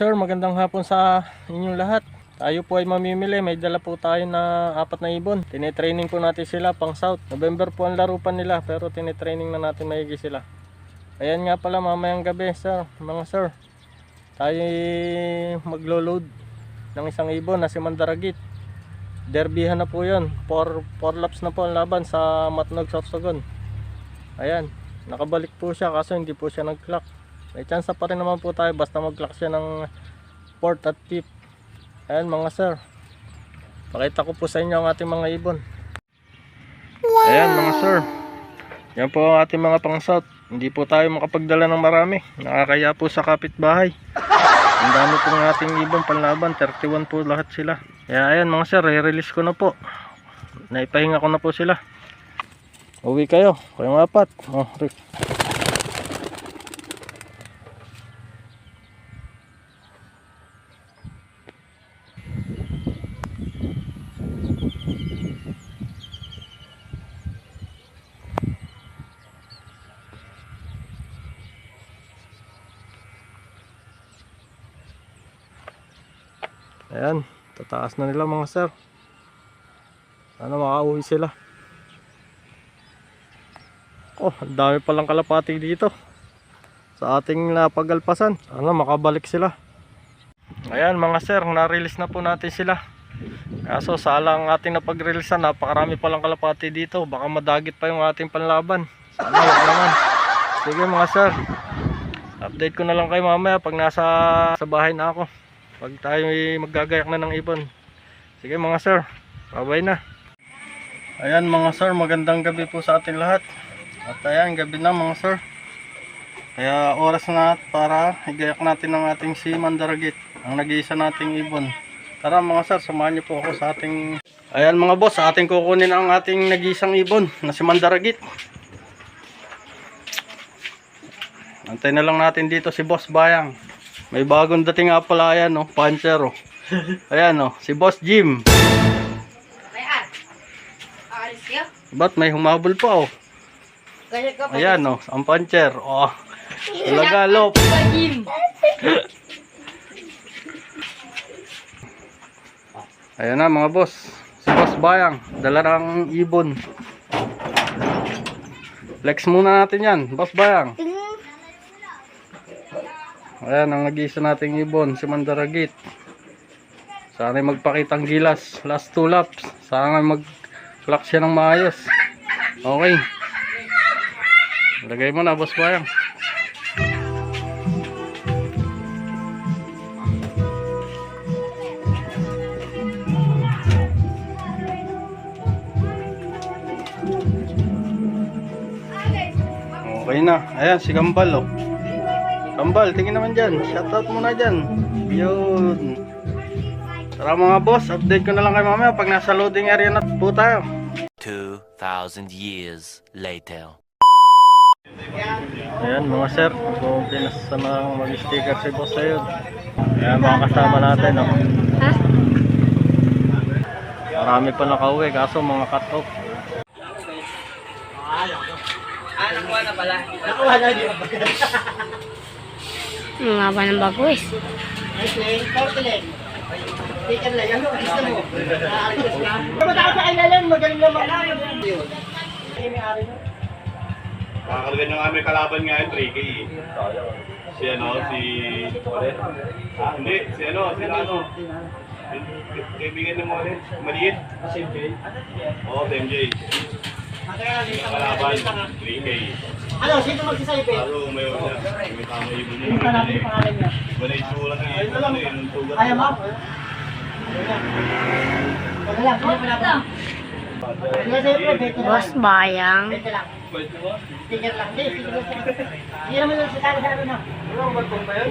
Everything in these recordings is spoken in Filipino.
sir, magandang hapon sa inyong lahat. Tayo po ay mamimili. May dala po tayo na 4 na ibon. Tinitraining po natin sila pang south. November po ang larupan nila, pero tinitraining na natin maigi sila. Ayan nga pala, mamayang gabi sir, mga sir, tayo maglo-load ng isang ibon na si Mandaragit. Derbyhan na po yun. 4 laps na po ang laban sa Matnog, Sorsogon. Ayan, nakabalik po siya kaso hindi po siya nag-clock. May chance pa rin naman po tayo basta mag-clock siya ng 4th at 5th. Ayan mga sir, pakita ko po sa inyo ang ating mga ibon. Ayan mga sir, yan po ang ating mga pang south. Hindi po tayo makapagdala ng marami, nakakaya po sa kapitbahay. Ang dami pong ating ibon panlaban, 31 po lahat sila. Kaya ayan mga sir, re-release ko na po. Naipahinga ko na po sila. Uwi kayo, kayong 4. Oh, Rick. Ayan, tataas na nila mga sir. Sana makauwi sila. Oh, ang dami palang kalapati dito sa ating napagalpasan. Sana makabalik sila. Ayan mga sir, na-release na po natin sila. Kaso salang ating napag-release na, napakarami palang kalapati dito. Baka madagit pa yung ating panlaban. Sana wag naman. Sige mga sir, update ko na lang kayo mamaya pag nasa bahay na ako, pag tayo maggagayak na ng ibon. Sige mga sir, bye-bye na. Ayan mga sir, magandang gabi po sa ating lahat. At ayan, gabi na mga sir. Kaya oras na para igayak natin ang ating si Mandaragit, ang nag-iisa nating ibon. Tara mga sir, samahan niyo po ako sa ating... Ayan mga boss, sa ating kukunin ang ating nag-iisang ibon na si Mandaragit. Antay na lang natin dito si Boss Bayang. May bagong dating nga pala, ayan oh, puncher oh. Ayan oh, si Boss Jim. Ba't may humabol pa oh. Ayan oh, ang puncher oh. Lagalop. Ayan na mga boss, si Boss Bayang, dala ng ibon. Flex muna natin yan, Boss Bayang. Ayan ang nag-iisa nating ibon, si Mandaragit. Sana magpakitang gilas, last 2 laps. Sana mag-clock siya ng maayos. Okay, lagay mo na Boss Bayang. Okay na, ayan si Gambal oh. Kambal, tingin naman dyan. Shoutout muna dyan. Yun. Tara mga boss, update ko na lang kayo mamaya pag nasa loading area na po tayo. 2,000 years later. Ayan mga sir, kung pinasa na mag-sticker si boss sa'yo. Ayan mga kasama natin oh. Marami pa nakauwi, kaso mga cut off. Nakuha na pala. Nakuha na din. Mga ba ng bagoys? Tikan lang. Ano? Gusto mo? Matakas sa kailalan. Magaling naman. Makakalagay ng aming kalaban nga yung 3K eh. Si ano, si... Hindi, si ano, kaibigan ni Mole, maliit. Si MJ? Oo, si MJ. Kalaban, 3K. Ano? Sino magsasabi? Lalo, may una. May tama ibon niya. Hindi pa natin yung pangalan niya. Iba na itsura ng ibon eh. Nung tugat. Ayaw mo? Wala lang. Wala lang. Boss Bayang. Sticker lang. Hindi naman lang sa ano na. Wala ang balkong ba yun?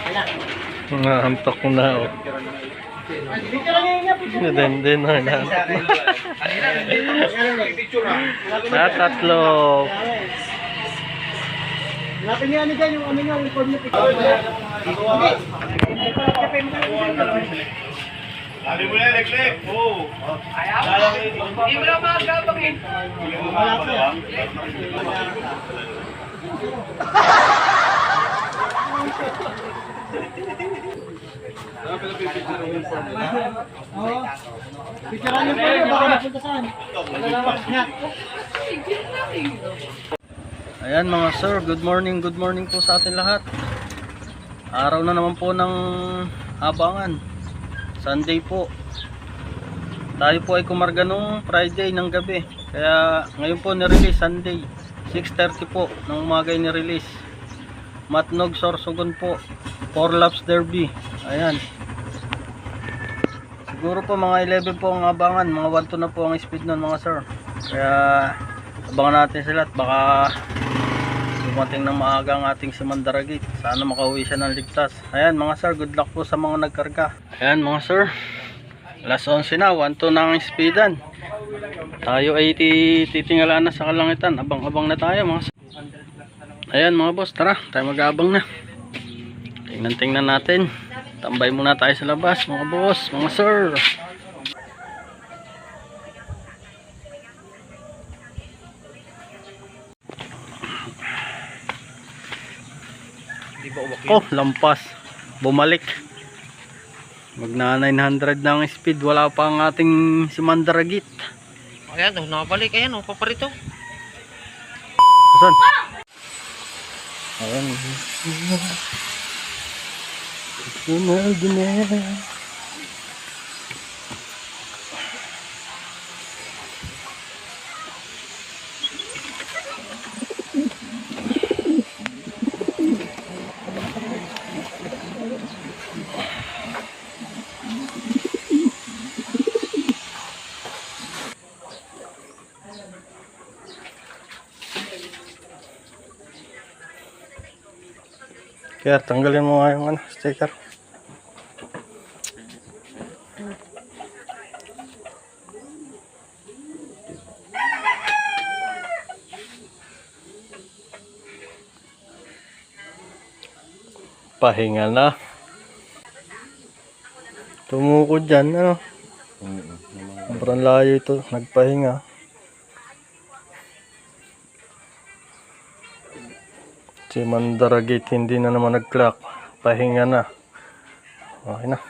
Wala. Naantok ko na oh. Picture lang yun niya. Din na naantok na. Natatlo. Lapin niya ano dyan, yung ano niya, yung form niya. Lali mo na, Leklek! Oo! Ayaw mo! Hindi mo na magagapangin! Hindi mo magagapangin! Oo. Picturean niyo po yun, baka napunta saan. Ayan mga sir, good morning po sa atin lahat. Araw na naman po ng abangan. Sunday po. Tayo po ay kumarga nung Friday ng gabi. Kaya ngayon po nirelease Sunday. 6:30 po ng umaga ay nirelease. Matnog Sorsogon po. 4 laps derby. Ayan. Siguro po mga 11 po ang abangan. Mga 1-2 na po ang speed nun mga sir. Kaya abangan natin sila at baka dumating ng maaga ang ating si Mandaragit. Sana makauwi siya ng ligtas. Ayan mga sir, good luck po sa mga nagkarga. Ayan mga sir, alas 11 na, 1-2 na ang speedan. Tayo ay titingala na sa kalangitan. Abang-abang na tayo mga sir. Ayan mga boss, tara, tayo mag-aabang na. Tingnan natin. Tambay muna tayo sa labas mga boss, mga sir. Oh, lampas. Bumalik. Magna 900 na ang speed. Wala pa ang ating si Mandaragit. Ayan, nakabalik. Ayan, paparito. Asan? Ayan. Kaya tanggalin mo nga yung sticker. Pahinga na. Tumukod dyan, ano? Sobrang layo ito, nagpahinga. Si Mandaragit hindi na naman nag-clock. Pahinga na. Okay na.